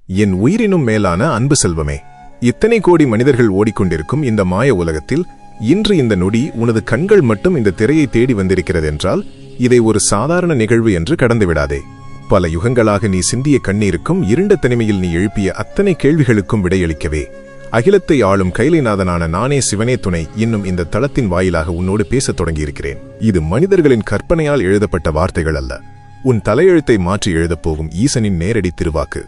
என் உயிரினும் மேலான அன்பு செல்வமே, இத்தனை கோடி மனிதர்கள் ஓடிக்கொண்டிருக்கும் இந்த மாய உலகத்தில் இன்று இந்த நொடி உனது கண்கள் மட்டும் இந்த திரையை தேடி வந்திருக்கிறதென்றால் இதை ஒரு சாதாரண நிகழ்வு என்று கடந்துவிடாதே. பல யுகங்களாக நீ சிந்திய கண்ணீருக்கும் இருண்ட தனிமையில் நீ எழுப்பிய அத்தனை கேள்விகளுக்கும் விடையளிக்கவே அகிலத்தை ஆளும் கைலைநாதனான நானே சிவனே துணை இன்னும் இந்த தளத்தின் வாயிலாக உன்னோடு பேசத் தொடங்கியிருக்கிறேன். இது மனிதர்களின் கற்பனையால் எழுதப்பட்ட வார்த்தைகள் அல்ல, உன் தலையெழுத்தை மாற்றி எழுதப்போகும் ஈசனின் நேரடி திருவாக்கு.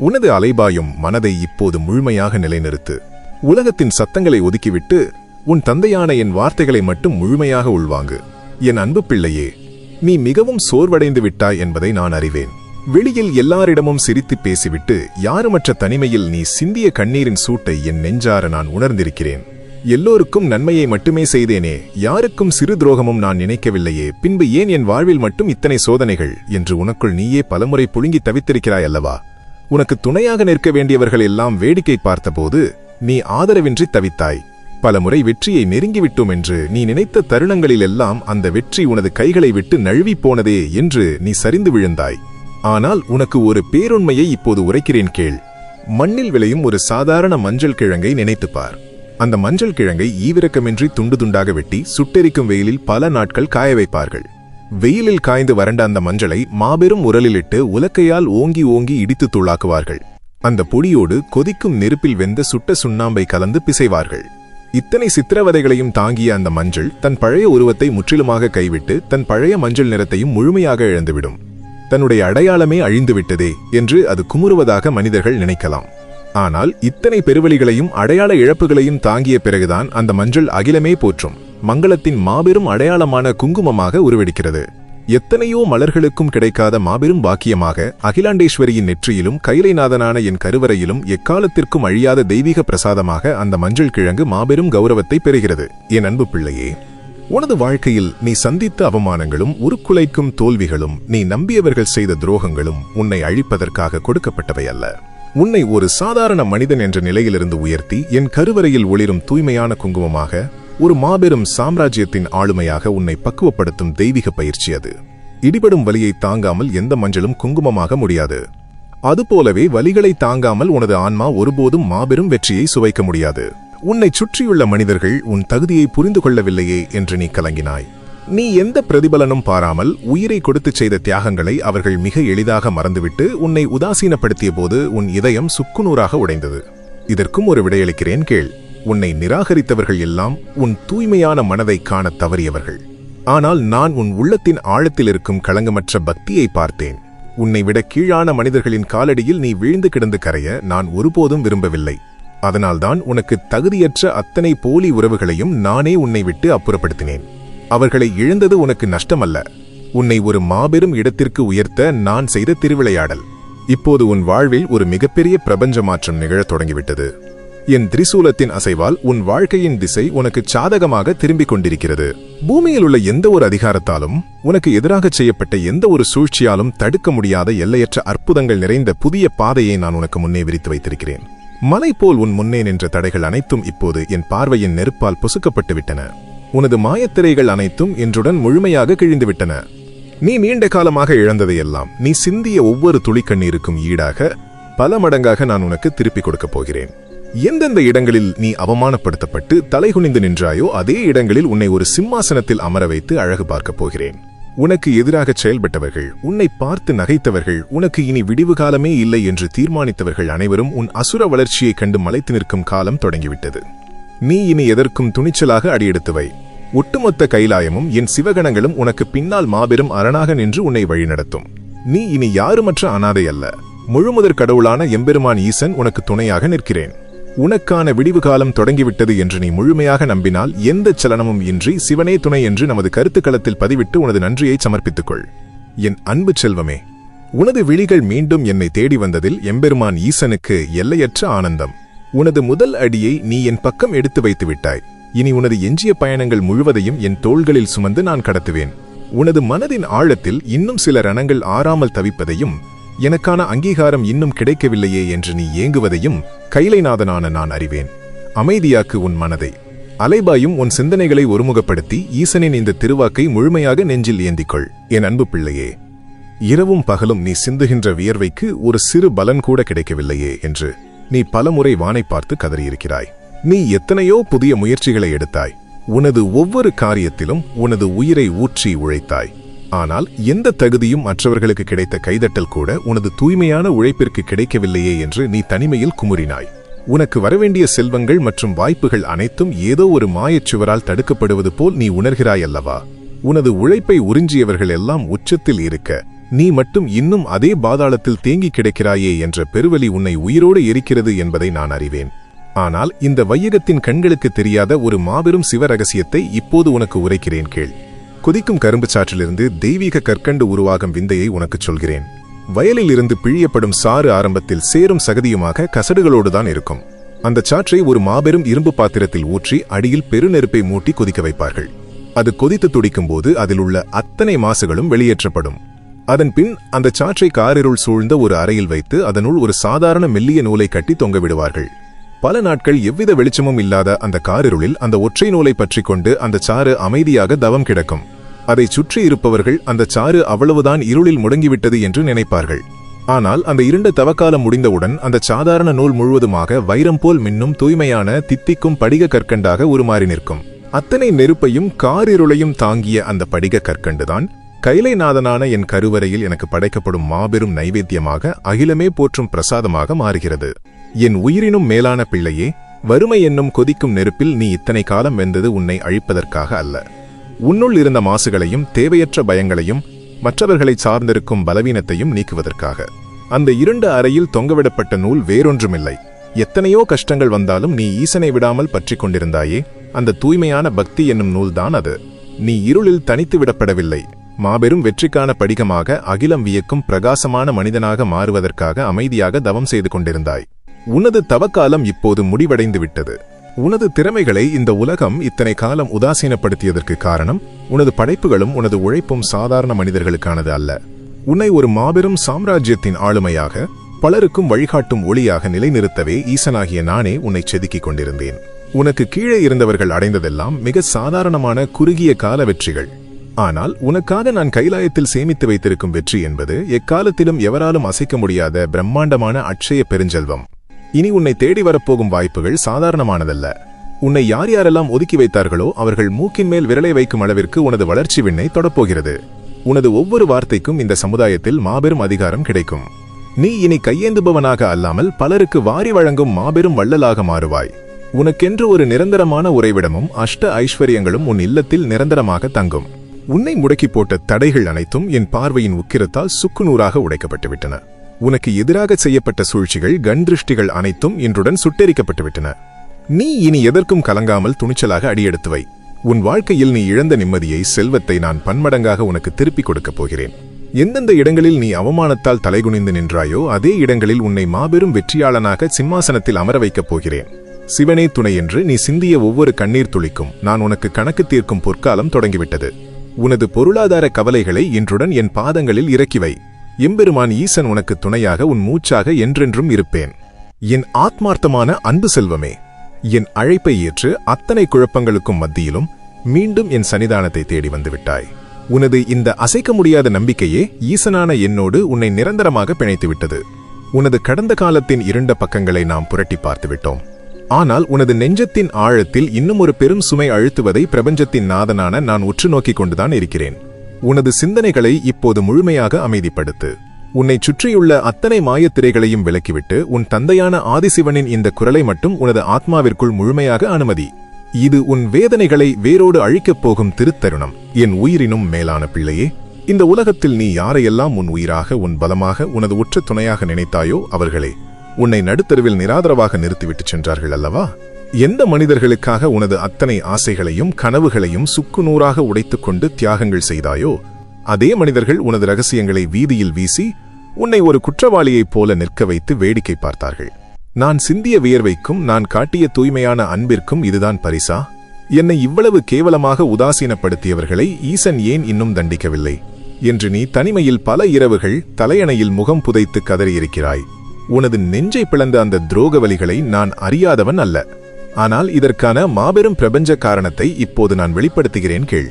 உனது அலைபாயும் மனதை இப்போது முழுமையாக நிலைநிறுத்து. உலகத்தின் சத்தங்களை ஒதுக்கிவிட்டு உன் தந்தையான என் வார்த்தைகளை மட்டும் முழுமையாக உள்வாங்கு. என் அன்பு பிள்ளையே, நீ மிகவும் சோர்வடைந்து விட்டாய் என்பதை நான் அறிவேன். வெளியில் எல்லாரிடமும் சிரித்து பேசிவிட்டு யாருமற்ற தனிமையில் நீ சிந்திய கண்ணீரின் சூட்டை என் நெஞ்சார நான் உணர்ந்திருக்கிறேன். எல்லோருக்கும் நன்மையை மட்டுமே செய்தேனே, யாருக்கும் சிறு துரோகமும் நான் நினைக்கவில்லையே, பின்பு ஏன் என் வாழ்வில் மட்டும் இத்தனை சோதனைகள் என்று உனக்குள் நீயே பலமுறை புழுங்கி தவித்திருக்கிறாய் அல்லவா? உனக்கு துணையாக நிற்க வேண்டியவர்கள் எல்லாம் வேடிக்கை பார்த்தபோது நீ ஆதரவின்றி தவித்தாய். பலமுறை வெற்றியை நெருங்கிவிட்டோம் என்று நீ நினைத்த தருணங்களிலெல்லாம் அந்த வெற்றி உனது கைகளை விட்டு நழுவி போனதே என்று நீ சரிந்து விழுந்தாய். ஆனால் உனக்கு ஒரு பேருண்மையை இப்போது உரைக்கிறேன் கேள். மண்ணில் விளையும் ஒரு சாதாரண மஞ்சள் கிழங்கை நினைத்துப்பார். அந்த மஞ்சள் கிழங்கை ஈவிரக்கமின்றி துண்டு துண்டாக வெட்டி சுட்டெரிக்கும் வெயிலில் பல நாட்கள் காய வைப்பார்கள். வெயிலில் காய்ந்து வறண்ட அந்த மஞ்சளை மாபெரும் உரலிலிட்டு உலக்கையால் ஓங்கி ஓங்கி இடித்து தூளாக்குவார்கள். அந்த பொடியோடு கொதிக்கும் நெருப்பில் வெந்த சுட்ட சுண்ணாம்பை கலந்து பிசைவார்கள். இத்தனை சித்திரவதைகளையும் தாங்கிய அந்த மஞ்சள் தன் பழைய உருவத்தை முற்றிலுமாக கைவிட்டு தன் பழைய மஞ்சள் நிறத்தையும் முழுமையாக இழந்துவிடும். தன்னுடைய அடையாளமே அழிந்துவிட்டதே என்று அது குமுறுவதாக மனிதர்கள் நினைக்கலாம். ஆனால் இத்தனை பெருவழிகளையும் அடையாள இழப்புகளையும் தாங்கிய பிறகுதான் அந்த மஞ்சள் அகிலமே போற்றும் மங்களத்தின் மாபெரும் அடையாளமான குங்குமமாக உருவெடுக்கிறது. எத்தனையோ மலர்களுக்கும் கிடைக்காத மாபெரும் பாக்கியமாக அகிலாண்டேஸ்வரியின் நெற்றியிலும் கைலைநாதனான என் கருவறையிலும் எக்காலத்திற்கும் அழியாத தெய்வீக பிரசாதமாக அந்த மஞ்சள் கிழங்கு மாபெரும் கௌரவத்தை பெறுகிறது. என் அன்பு பிள்ளையே, உனது வாழ்க்கையில் நீ சந்தித்த அவமானங்களும் உருக்குலைக்கும் தோல்விகளும் நீ நம்பியவர்கள் செய்த துரோகங்களும் உன்னை அழிப்பதற்காக கொடுக்கப்பட்டவை அல்ல. உன்னை ஒரு சாதாரண மனிதன் என்ற நிலையிலிருந்து உயர்த்தி என் கருவறையில் ஒளிரும் தூய்மையான குங்குமமாக ஒரு மாபெரும் சாம்ராஜ்யத்தின் ஆளுமையாக உன்னை பக்குவப்படுத்தும் தெய்வீக பயிற்சி அது. இடிபடும் வலியை தாங்காமல் எந்த மஞ்சளும் குங்குமமாக முடியாது. அதுபோலவே வலிகளை தாங்காமல் உனது ஆன்மா ஒருபோதும் மாபெரும் வெற்றியை சுவைக்க முடியாது. உன்னை சுற்றியுள்ள மனிதர்கள் உன் தகுதியை புரிந்து கொள்ளவில்லையே என்று நீ கலங்கினாய். நீ எந்த பிரதிபலனும் பாராமல் உயிரை கொடுத்து செய்த தியாகங்களை அவர்கள் மிக எளிதாக மறந்துவிட்டு உன்னை உதாசீனப்படுத்திய போது உன் இதயம் சுக்குநூறாக உடைந்தது. இதற்கும் ஒரு விடையளிக்கிறேன் கேள். உன்னை நிராகரித்தவர்கள் எல்லாம் உன் தூய்மையான மனதை காண தவறியவர்கள். ஆனால் நான் உன் உள்ளத்தின் ஆழத்தில் இருக்கும் களங்கமற்ற பக்தியை பார்த்தேன். உன்னை விட கீழான மனிதர்களின் காலடியில் நீ வீழ்ந்து கிடந்து கரைய நான் ஒருபோதும் விரும்பவில்லை. அதனால்தான் உனக்கு தகுதியற்ற அத்தனை போலி உறவுகளையும் நானே உன்னை விட்டு அப்புறப்படுத்தினேன். அவர்களை இழந்தது உனக்கு நஷ்டமல்ல, உன்னை ஒரு மாபெரும் இடத்திற்கு உயர்த்த நான் செய்த திருவிளையாடல். இப்போது உன் வாழ்வில் ஒரு மிகப்பெரிய பிரபஞ்ச மாற்றம் நிகழத் தொடங்கிவிட்டது. என் திரிசூலத்தின் அசைவால் உன் வாழ்க்கையின் திசை உனக்கு சாதகமாக திரும்பிக் கொண்டிருக்கிறது. பூமியில் உள்ள எந்த ஒரு அதிகாரத்தாலும் உனக்கு எதிராக செய்யப்பட்ட எந்த ஒரு சூழ்ச்சியாலும் தடுக்க முடியாத எல்லையற்ற அற்புதங்கள் நிறைந்த புதிய பாதையை நான் உனக்கு முன்னே விரித்து வைத்திருக்கிறேன். மலை போல் உன் முன்னே நின்ற தடைகள் அனைத்தும் இப்போது என் பார்வையின் நெருப்பால் பொசுக்கப்பட்டு விட்டன. உனது மாயத்திரைகள் அனைத்தும் இன்றுடன் முழுமையாக கிழிந்துவிட்டன. நீ நீண்ட காலமாக இழந்ததையெல்லாம் நீ சிந்திய ஒவ்வொரு துளிக்கண்ணீருக்கும் ஈடாக பல மடங்காக நான் உனக்கு திருப்பிக் கொடுக்கப் போகிறேன். எந்தெந்த இடங்களில் நீ அவமானப்படுத்தப்பட்டு தலைகுனிந்து நின்றாயோ அதே இடங்களில் உன்னை ஒரு சிம்மாசனத்தில் அமர வைத்து அழகு பார்க்கப் போகிறேன். உனக்கு எதிராக செயல்பட்டவர்கள், உன்னை பார்த்து நகைத்தவர்கள், உனக்கு இனி விடிவு காலமே இல்லை என்று தீர்மானித்தவர்கள் அனைவரும் உன் அசுர வளர்ச்சியைக் கண்டு மலைத்து நிற்கும் காலம் தொடங்கிவிட்டது. நீ இனி எதற்கும் துணிச்சலாக அடியெடுத்துவை. ஒட்டுமொத்த கைலாயமும் என் சிவகணங்களும் உனக்கு பின்னால் மாபெரும் அரணாக நின்று உன்னை வழிநடத்தும். நீ இனி யாருமற்ற அனாதை அல்ல. முழுமுதற் கடவுளான எம்பெருமான் ஈசன் உனக்கு துணையாக நிற்கிறேன். உனக்கான விடிவு காலம் தொடங்கிவிட்டது என்று நீ முழுமையாக நம்பினால் எந்த சலனமும் இன்றி சிவனே துணை என்று நமது கருத்துக்களத்தில் பதிவிட்டு உனது நன்றியை சமர்ப்பித்துக்கொள். என் அன்பு செல்வமே, உனது விழிகள் மீண்டும் என்னை தேடி வந்ததில் எம்பெருமான் ஈசனுக்கு எல்லையற்ற ஆனந்தம். உனது முதல் அடியை நீ என் பக்கம் எடுத்து வைத்து விட்டாய். இனி உனது எஞ்சிய பயணங்கள் முழுவதையும் என் தோள்களில் சுமந்து நான் கடத்துவேன். உனது மனதின் ஆழத்தில் இன்னும் சில ரணங்கள் ஆறாமல் தவிப்பதையும் எனக்கான அங்கீகாரம் இன்னும் கிடைக்கவில்லையே என்று நீ ஏங்குவதையும் கைலைநாதனான நான் அறிவேன். அமைதியாக்கு உன் மனதை. அலைபாயும் உன் சிந்தனைகளை ஒருமுகப்படுத்தி ஈசனின் இந்த திருவாக்கை முழுமையாக நெஞ்சில் ஏந்திக்கொள். என் அன்பு பிள்ளையே, இரவும் பகலும் நீ சிந்துகின்ற வியர்வைக்கு ஒரு சிறு பலன் கூட கிடைக்கவில்லையே என்று நீ பலமுறை வானை பார்த்து கதறியிருக்கிறாய். நீ எத்தனையோ புதிய முயற்சிகளை எடுத்தாய். உனது ஒவ்வொரு காரியத்திலும் உனது உயிரை ஊற்றி உழைத்தாய். ஆனால் எந்த தகுதியும் மற்றவர்களுக்கு கிடைத்த கைதட்டல் கூட உனது தூய்மையான உழைப்பிற்கு கிடைக்கவில்லையே என்று நீ தனிமையில் குமுறினாய். உனக்கு வரவேண்டிய செல்வங்கள் மற்றும் வாய்ப்புகள் அனைத்தும் ஏதோ ஒரு மாயச்சுவரால் தடுக்கப்படுவது போல் நீ உணர்கிறாய் அல்லவா? உனது உழைப்பை உறிஞ்சியவர்கள் எல்லாம் உச்சத்தில் இருக்க நீ மட்டும் இன்னும் அதே பாதாளத்தில் தேங்கி கிடக்கிறாயே என்ற பெருவலி உன்னை உயிரோடு எரிக்கிறது என்பதை நான் அறிவேன். ஆனால் இந்த வையகத்தின் கண்களுக்கு தெரியாத ஒரு மாபெரும் சிவரகசியத்தை இப்போது உனக்கு உரைக்கிறேன் கேள். கொதிக்கும் கரும்பு சாற்றிலிருந்து தெய்வீக கற்கண்டு உருவாகும் விந்தையை உனக்குச் சொல்கிறேன். வயலில் இருந்து பிழியப்படும் சாறு ஆரம்பத்தில் சேரும் சகதியுமாக கசடுகளோடுதான் இருக்கும். அந்த சாற்றை ஒரு மாபெரும் இரும்பு பாத்திரத்தில் ஊற்றி அடியில் பெருநெருப்பை மூட்டி கொதிக்க வைப்பார்கள். அது கொதித்து துடிக்கும் போது அதில் உள்ள அத்தனை மாசுகளும் வெளியேற்றப்படும். அதன் பின் அந்த சாற்றை காரிருள் சூழ்ந்த ஒரு அறையில் வைத்து அதனுள் ஒரு சாதாரண மெல்லிய நூலை கட்டி தொங்க விடுவார்கள். பல நாட்கள் எவ்வித வெளிச்சமும் இல்லாத அந்த காரிருளில் அந்த ஒற்றை நூலை பற்றி கொண்டு அந்த சாறு அமைதியாக தவம் கிடக்கும். அதை சுற்றி இருப்பவர்கள் அந்த சாறு அவ்வளவுதான் இருளில் முடங்கிவிட்டது என்று நினைப்பார்கள். ஆனால் அந்த இருண்ட தவக்காலம் முடிந்தவுடன் அந்த சாதாரண நூல் முழுவதுமாக வைரம் போல் மின்னும் தூய்மையான தித்திக்கும் படிக கற்கண்டாக உருமாறி நிற்கும். அத்தனை நெருப்பையும் காரிருளையும் தாங்கிய அந்த படிக கற்கண்டுதான் கைலைநாதனான என் கருவறையில் எனக்கு படைக்கப்படும் மாபெரும் நைவேத்தியமாக அகிலமே போற்றும் பிரசாதமாக மாறுகிறது. என் உயிரினும் மேலான பிள்ளையே, வறுமை என்னும் கொதிக்கும் நெருப்பில் நீ இத்தனை காலம் வெந்தது உன்னை அழிப்பதற்காக அல்ல. உன்னுள் இருந்த மாசுகளையும் தேவையற்ற பயங்களையும் மற்றவர்களை சார்ந்திருக்கும் பலவீனத்தையும் நீக்குவதற்காக. அந்த இருண்ட அறையில் தொங்கவிடப்பட்ட நூல் வேறொன்றுமில்லை. எத்தனையோ கஷ்டங்கள் வந்தாலும் நீ ஈசனை விடாமல் பற்றி கொண்டிருந்தாயே, அந்த தூய்மையான பக்தி என்னும் நூல்தான் அது. நீ இருளில் தனித்து விடப்படவில்லை. மாபெரும் வெற்றிக்கான படிகமாக அகிலம் வியக்கும் பிரகாசமான மனிதனாக மாறுவதற்காக அமைதியாக தவம் செய்து கொண்டிருந்தாய். உனது தவக்காலம் இப்போது முடிவடைந்து விட்டது. உனது திறமைகளை இந்த உலகம் இத்தனை காலம் உதாசீனப்படுத்தியதற்கு காரணம் உனது படைப்புகளும் உனது உழைப்பும் சாதாரண மனிதர்களுக்கானது அல்ல. உன்னை ஒரு மாபெரும் சாம்ராஜ்யத்தின் ஆளுமையாக, பலருக்கும் வழிகாட்டும் ஒளியாக நிலைநிறுத்தவே ஈசனாகிய நானே உன்னை செதுக்கிக் கொண்டிருந்தேன். உனக்கு கீழே இருந்தவர்கள் அடைந்ததெல்லாம் மிக சாதாரணமான குறுகிய கால வெற்றிகள். ஆனால் உனக்காக நான் கைலாயத்தில் சேமித்து வைத்திருக்கும் வெற்றி என்பது எக்காலத்திலும் எவராலும் அசைக்க முடியாத பிரம்மாண்டமான அட்சய பெருஞ்செல்வம். இனி உன்னை தேடி வரப்போகும் வாய்ப்புகள் சாதாரணமானதல்ல. உன்னை யார் யாரெல்லாம் ஒதுக்கி வைத்தார்களோ அவர்கள் மூக்கின் மேல் விரலை வைக்கும் அளவிற்கு உனது வளர்ச்சி விண்ணை தொடப்போகிறது. உனது ஒவ்வொரு வார்த்தைக்கும் இந்த சமுதாயத்தில் மாபெரும் அதிகாரம் கிடைக்கும். நீ இனி கையேந்துபவனாக அல்லாமல் பலருக்கு வாரி வழங்கும் மாபெரும் வள்ளலாக மாறுவாய். உனக்கென்று ஒரு நிரந்தரமான உறைவிடமும் அஷ்ட ஐஸ்வர்யங்களும் உன் இல்லத்தில் நிரந்தரமாக தங்கும். உன்னை முடக்கி போட்ட தடைகள் அனைத்தும் என் பார்வையின் உக்கிரத்தால் சுக்குநூறாக உடைக்கப்பட்டுவிட்டன. உனக்கு எதிராக செய்யப்பட்ட சூழ்ச்சிகள், கண்திருஷ்டிகள் அனைத்தும் இன்றுடன் சுட்டெரிக்கப்பட்டுவிட்டன. நீ இனி எதற்கும் கலங்காமல் துணிச்சலாக அடியெடுத்து வை. உன் வாழ்க்கையில் நீ இழந்த நிம்மதியை, செல்வத்தை நான் பன்மடங்காக உனக்கு திருப்பிக் கொடுக்கப் போகிறேன். எந்தெந்த இடங்களில் நீ அவமானத்தால் தலைகுனிந்து நின்றாயோ அதே இடங்களில் உன்னை மாபெரும் வெற்றியாளனாக சிம்மாசனத்தில் அமர வைக்கப் போகிறேன். சிவனே துணை என்று நீ சிந்திய ஒவ்வொரு கண்ணீர் துளிக்கும் நான் உனக்கு கணக்கு தீர்க்கும் பொற்காலம் தொடங்கிவிட்டது. உனது பொருளாதார கவலைகளை இன்றுடன் என் பாதங்களில் இறக்கி வை. எம்பெருமான் ஈசன் உனக்கு துணையாக உன் மூச்சாக என்றென்றும் இருப்பேன். என் ஆத்மார்த்தமான அன்பு செல்வமே, என் அழைப்பை ஏற்று அத்தனை குழப்பங்களுக்கும் மத்தியிலும் மீண்டும் என் சன்னிதானத்தை தேடி வந்துவிட்டாய். உனது இந்த அசைக்க முடியாத நம்பிக்கையே ஈசனான என்னோடு உன்னை நிரந்தரமாக பிணைத்துவிட்டது. உனது கடந்த காலத்தின் இருண்ட பக்கங்களை நாம் புரட்டி பார்த்துவிட்டோம். ஆனால் உனது நெஞ்சத்தின் ஆழத்தில் இன்னும் ஒரு பெரும் சுமை அழுத்துவதை பிரபஞ்சத்தின் நாதனான நான் உற்று நோக்கிக் கொண்டுதான் இருக்கிறேன். உனது சிந்தனைகளை இப்போது முழுமையாக அமைதிப்படுத்து. உன்னை சுற்றியுள்ள அத்தனை மாயத்திரைகளையும் விலக்கிவிட்டு உன் தந்தையான ஆதிசிவனின் இந்த குரலை மட்டும் உனது ஆத்மாவிற்குள் முழுமையாக அனுமதி. இது உன் வேதனைகளை வேரோடு அழிக்கப் போகும் திருத்தருணம். என் உயிரினும் மேலான பிள்ளையே, இந்த உலகத்தில் நீ யாரையெல்லாம் உன் உயிராக, உன் பலமாக, உனது உற்ற துணையாக நினைத்தாயோ அவர்களே உன்னை நடுத்தருவில் நிராதரவாக நிறுத்திவிட்டு சென்றார்கள் அல்லவா? எந்த மனிதர்களுக்காக உனது அத்தனை ஆசைகளையும் கனவுகளையும் சுக்குநூறாக உடைத்துக்கொண்டு தியாகங்கள் செய்தாயோ அதே மனிதர்கள் உனது ரகசியங்களை வீதியில் வீசி உன்னை ஒரு குற்றவாளியைப் போல நிற்க வைத்து வேடிக்கை பார்த்தார்கள். நான் சிந்திய வியர்வைக்கும் நான் காட்டிய தூய்மையான அன்பிற்கும் இதுதான் பரிசா? என்னை இவ்வளவு கேவலமாக உதாசீனப்படுத்தியவர்களை ஈசன் ஏன் இன்னும் தண்டிக்கவில்லை என்று நீ தனிமையில் பல இரவுகள் தலையணையில் முகம் புதைத்து கதறியிருக்கிறாய். உனது நெஞ்சை பிளந்த அந்த துரோக வலிகளை நான் அறியாதவன் அல்ல. ஆனால் இதற்கான மாபெரும் பிரபஞ்ச காரணத்தை இப்போது நான் வெளிப்படுத்துகிறேன் கேள்.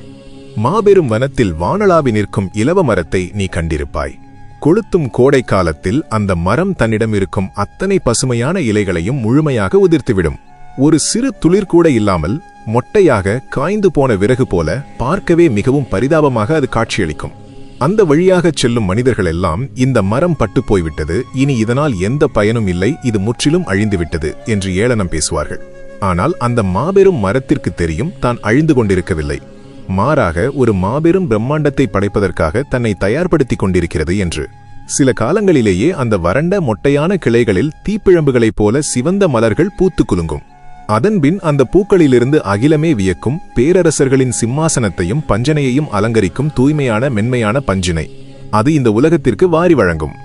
மாபெரும் வனத்தில் வானளாவி நிற்கும் இலவ மரத்தை நீ கண்டிருப்பாய். கொளுத்தும் கோடை காலத்தில் அந்த மரம் தன்னிடம் இருக்கும் அத்தனை பசுமையான இலைகளையும் முழுமையாக உதிர்த்துவிடும். ஒரு சிறு துளிர் கூட இல்லாமல் மொட்டையாக காய்ந்து போன விறகு போல பார்க்கவே மிகவும் பரிதாபமாக அது காட்சியளிக்கும். அந்த வழியாகச் செல்லும் மனிதர்கள் எல்லாம், இந்த மரம் பட்டு போய்விட்டது, இனி இதனால் எந்த பயனும் இல்லை, இது முற்றிலும் அழிந்துவிட்டது என்று ஏளனம் பேசுவார்கள். ஆனால் அந்த மாபெரும் மரத்திற்கு தெரியும் தான் அழிந்து கொண்டிருக்கவில்லை, மாறாக ஒரு மாபெரும் பிரம்மாண்டத்தை படைப்பதற்காக தன்னை தயார்படுத்திக் கொண்டிருக்கிறது என்று. சில காலங்களிலேயே அந்த வறண்ட மொட்டையான கிளைகளில் தீப்பிழம்புகளைப் போல சிவந்த மலர்கள் பூத்து குலுங்கும். அதன்பின் அந்த பூக்களிலிருந்து அகிலமே வியக்கும் பேரரசர்களின் சிம்மாசனத்தையும் பஞ்சனையையும் அலங்கரிக்கும் தூய்மையான மென்மையான பஞ்சினை அது இந்த உலகத்திற்கு வாரி வழங்கும்.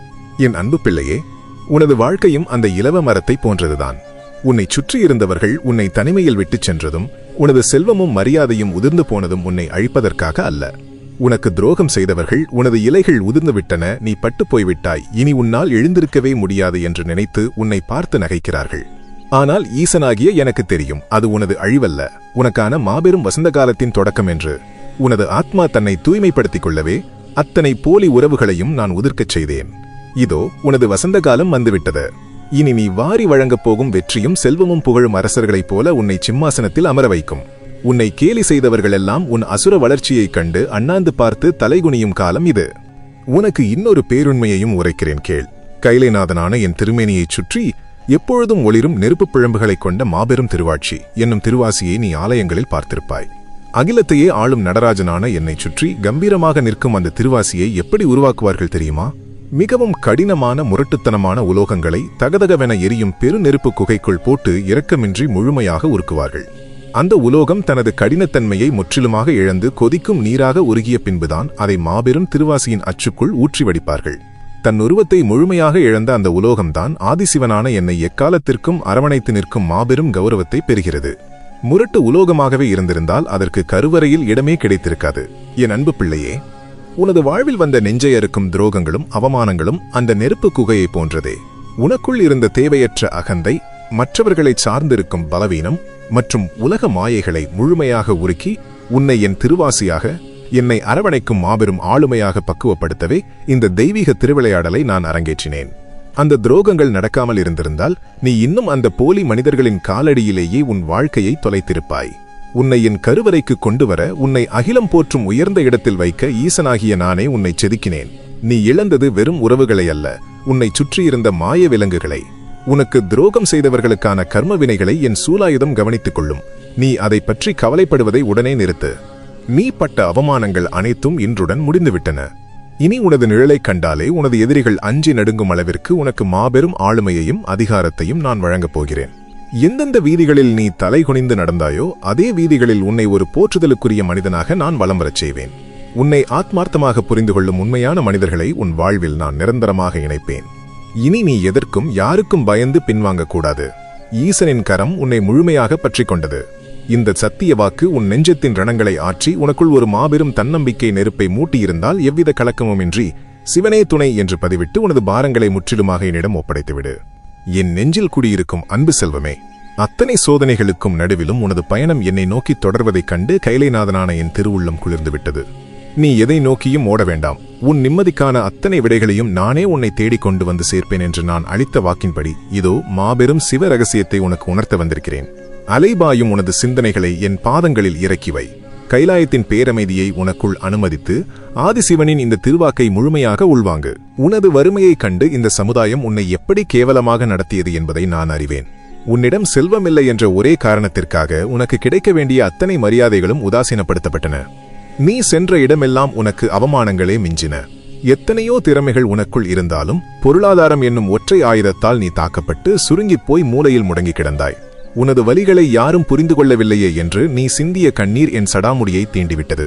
என் அன்பு பிள்ளையே, உனது வாழ்க்கையும் அந்த இலவ மரத்தை போன்றதுதான். உன்னை சுற்றியிருந்தவர்கள் உன்னை தனிமையில் விட்டுச் சென்றதும், உனது செல்வமும் மரியாதையும் உதிர்ந்து போனதும் உன்னை அழிப்பதற்காக அல்ல. உனக்கு துரோகம் செய்தவர்கள், உனது இலைகள் உதிர்ந்து விட்டன, நீ பட்டு போய்விட்டாய், இனி உன்னால் எழுந்திருக்கவே முடியாது என்று நினைத்து உன்னை பார்த்து நகைக்கிறார்கள். ஆனால் ஈசனாகிய எனக்கு தெரியும், அது உனது அழிவல்ல, உனக்கான மாபெரும் வசந்த காலத்தின் தொடக்கம் என்று. உனது ஆத்மா தன்னை தூய்மைப்படுத்திக் கொள்ளவே அத்தனை போலி உறவுகளையும் நான் உதிர்க்கச் செய்தேன். இதோ உனது வசந்த காலம் வந்துவிட்டது. இனி நீ வாரி வழங்கப் போகும் வெற்றியும் செல்வமும் புகழும் அரசர்களைப் போல உன்னை சிம்மாசனத்தில் அமர வைக்கும். உன்னை கேலி செய்தவர்களெல்லாம் உன் அசுர வளர்ச்சியைக் கண்டு அண்ணாந்து பார்த்து தலைகுனியும் காலம் இது. உனக்கு இன்னொரு பேருண்மையையும் உரைக்கிறேன் கேள். கைலைநாதனான என் திருமேனியைச் சுற்றி எப்பொழுதும் ஒளிரும் நெருப்புப் பிழம்புகளைக் கொண்ட மாபெரும் திருவாட்சி என்னும் திருவாசியை நீ ஆலயங்களில் பார்த்திருப்பாய். அகிலத்தையே ஆளும் நடராஜனான என்னைச் சுற்றி கம்பீரமாக நிற்கும் அந்த திருவாசியை எப்படி உருவாக்குவார்கள் தெரியுமா? மிகவும் கடினமான முரட்டுத்தனமான உலோகங்களை தகதகவென எரியும் பெரு நெருப்பு குகைக்குள் போட்டு இரக்கமின்றி முழுமையாக உருக்குவார்கள். அந்த உலோகம் தனது கடினத்தன்மையை முற்றிலுமாக இழந்து கொதிக்கும் நீராக உருகிய பின்புதான் அதை மாபெரும் திருவாசியின் அச்சுக்குள் ஊற்றி வடிப்பார்கள். தன் உருவத்தை முழுமையாக இழந்த அந்த உலோகம்தான் ஆதிசிவனான என்னை எக்காலத்திற்கும் அரவணைத்து நிற்கும் மாபெரும் கௌரவத்தை பெறுகிறது. முரட்டு உலோகமாகவே இருந்திருந்தால் அதற்கு கருவறையில் இடமே கிடைத்திருக்காது. என் அன்பு பிள்ளையே, உனது வாழ்வில் வந்த நெஞ்சை அறுக்கும் துரோகங்களும் அவமானங்களும் அந்த நெருப்பு குகையை போன்றதே. உனக்குள் இருந்த தேவையற்ற அகந்தை, மற்றவர்களைச் சார்ந்திருக்கும் பலவீனம் மற்றும் உலக மாயைகளை முழுமையாக உருக்கி உன்னை என் திருவாசியாக, என்னை அரவணைக்கும் மாபெரும் ஆளுமையாக பக்குவப்படுத்தவே இந்த தெய்வீக திருவிளையாடலை நான் அரங்கேற்றினேன். அந்த துரோகங்கள் நடக்காமல் இருந்திருந்தால் நீ இன்னும் அந்த போலி மனிதர்களின் காலடியிலேயே உன் வாழ்க்கையை தொலைத்திருப்பாய். உன்னை என் கருவறைக்கு கொண்டு வர, உன்னை அகிலம் போற்றும் உயர்ந்த இடத்தில் வைக்க ஈசனாகிய நானே உன்னை செதுக்கினேன். நீ இழந்தது வெறும் உறவுகளை அல்ல, உன்னை சுற்றியிருந்த மாய விலங்குகளை. உனக்கு துரோகம் செய்தவர்களுக்கான கர்ம வினைகளை என் சூலாயுதம் கவனித்துக் கொள்ளும். நீ அதை பற்றி கவலைப்படுவதை உடனே நிறுத்து. நீ பட்ட அவமானங்கள் அனைத்தும் இன்றுடன் முடிந்துவிட்டன. இனி உனது நிழலைக் கண்டாலே உனது எதிரிகள் அஞ்சி நடுங்கும் அளவிற்கு உனக்கு மாபெரும் ஆளுமையையும் அதிகாரத்தையும் நான் வழங்கப் போகிறேன். எந்தெந்த வீதிகளில் நீ தலை குனிந்து நடந்தாயோ அதே வீதிகளில் உன்னை ஒரு போற்றுதலுக்குரிய மனிதனாக நான் வலம் வரச் செய்வேன். உன்னை ஆத்மார்த்தமாக புரிந்து கொள்ளும் உண்மையான மனிதர்களை உன் வாழ்வில் நான் நிரந்தரமாக இணைப்பேன். இனி நீ எதற்கும் யாருக்கும் பயந்து பின்வாங்கக்கூடாது. ஈசனின் கரம் உன்னை முழுமையாக பற்றி கொண்டது. இந்த சத்திய வாக்கு உன் நெஞ்சத்தின் ரணங்களை ஆற்றி உனக்குள் ஒரு மாபெரும் தன்னம்பிக்கை நெருப்பை மூட்டியிருந்தால் எவ்வித கலக்கமுமின்றி சிவனே துணை என்று பதிவிட்டு உனது பாரங்களை முற்றிலுமாக என்னிடம் ஒப்படைத்துவிடு. என் நெஞ்சில் குடியிருக்கும் அன்பு செல்வமே, அத்தனை சோதனைகளுக்கும் நடுவிலும் உனது பயணம் என்னை நோக்கி தொடர்வதைக் கண்டு கைலைநாதனான என் திருவுள்ளம் குளிர்ந்துவிட்டது. நீ எதை நோக்கியும் ஓட வேண்டாம். உன் நிம்மதிக்கான அத்தனை விடைகளையும் நானே உன்னை தேடிக் கொண்டு வந்து சேர்ப்பேன் என்று நான் அளித்த வாக்கின்படி இதோ மாபெரும் சிவ ரகசியத்தை உனக்கு உணர்த்த வந்திருக்கிறேன். அலைபாயும் உனது சிந்தனைகளை என் பாதங்களில் இறக்கி வை. கைலாயத்தின் பேரமைதியை உனக்குள் அனுமதித்து ஆதிசிவனின் இந்த திருவாக்கை முழுமையாக உள்வாங்கு. உனது வறுமையைக் கண்டு இந்த சமுதாயம் உன்னை எப்படி கேவலமாக நடத்தியது என்பதை நான் அறிவேன். உன்னிடம் செல்வமில்லை என்ற ஒரே காரணத்திற்காக உனக்கு கிடைக்க வேண்டிய அத்தனை மரியாதைகளும் உதாசீனப்படுத்தப்பட்டன. நீ சென்ற இடமெல்லாம் உனக்கு அவமானங்களே மிஞ்சின. எத்தனையோ திறமைகள் உனக்குள் இருந்தாலும் பொருளாதாரம் என்னும் ஒற்றை ஆயுதத்தால் நீ தாக்கப்பட்டு சுருங்கிப் போய் மூலையில் முடங்கி கிடந்தாய். உனது வலிகளை யாரும் புரிந்து கொள்ளவில்லையே என்று நீ சிந்திய கண்ணீர் என் சடாமுடியை தீண்டிவிட்டது.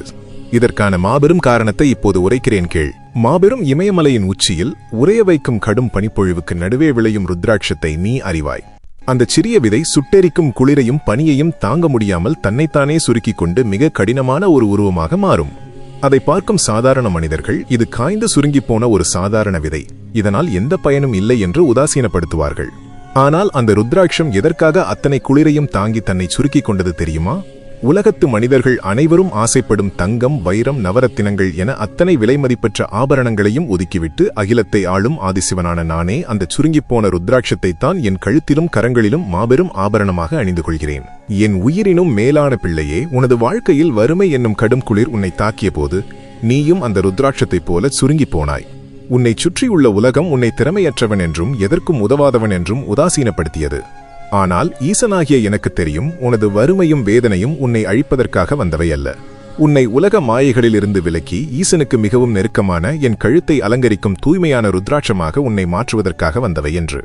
இதற்கான மாபெரும் காரணத்தை இப்போது உரைக்கிறேன் கேள். மாபெரும் இமயமலையின் உச்சியில் உறைய வைக்கும் கடும் பனிப்பொழிவுக்கு நடுவே விளையும் ருத்ராட்சத்தை நீ அறிவாய். அந்த சிறிய விதை சுட்டெரிக்கும் குளிரையும் பனியையும் தாங்க முடியாமல் தன்னைத்தானே சுருக்கிக் கொண்டு மிக கடினமான ஒரு உருவமாக மாறும். அதை பார்க்கும் சாதாரண மனிதர்கள் இது காய்ந்து சுருங்கிப்போன ஒரு சாதாரண விதை, இதனால் எந்த பயனும் இல்லை என்று உதாசீனப்படுத்துவார்கள். ஆனால் அந்த ருத்ராட்சம் எதற்காக அத்தனை குளிரையும் தாங்கி தன்னை சுருக்கிக் கொண்டது தெரியுமா? உலகத்து மனிதர்கள் அனைவரும் ஆசைப்படும் தங்கம், வைரம், நவரத்தினங்கள் என அத்தனை விலைமதிப்பற்ற ஆபரணங்களையும் ஒதுக்கிவிட்டு அகிலத்தை ஆளும் ஆதிசிவனான நானே அந்த சுருங்கிப்போன ருத்ராட்சத்தைத்தான் என் கழுத்திலும் கரங்களிலும் மாபெரும் ஆபரணமாக அணிந்து கொள்கிறேன். என் உயிரினும் மேலான பிள்ளையே, உனது வாழ்க்கையில் வறுமை என்னும் கடும் குளிர் உன்னை தாக்கிய போது நீயும் அந்த ருத்ராட்சத்தைப் போல சுருங்கிப் போனாய். உன்னை சுற்றியுள்ள உலகம் உன்னை திறமையற்றவன் என்றும் எதற்கும் உதவாதவன் என்றும் உதாசீனப்படுத்தியது. ஆனால் ஈசனாகிய எனக்கு தெரியும், உனது வறுமையும் வேதனையும் உன்னை அழிப்பதற்காக வந்தவை அல்ல. உன்னை உலக மாயைகளிலிருந்து விலக்கி ஈசனுக்கு மிகவும் நெருக்கமான என் கழுத்தை அலங்கரிக்கும் தூய்மையான ருத்ராட்சமாக உன்னை மாற்றுவதற்காக வந்தவை என்று.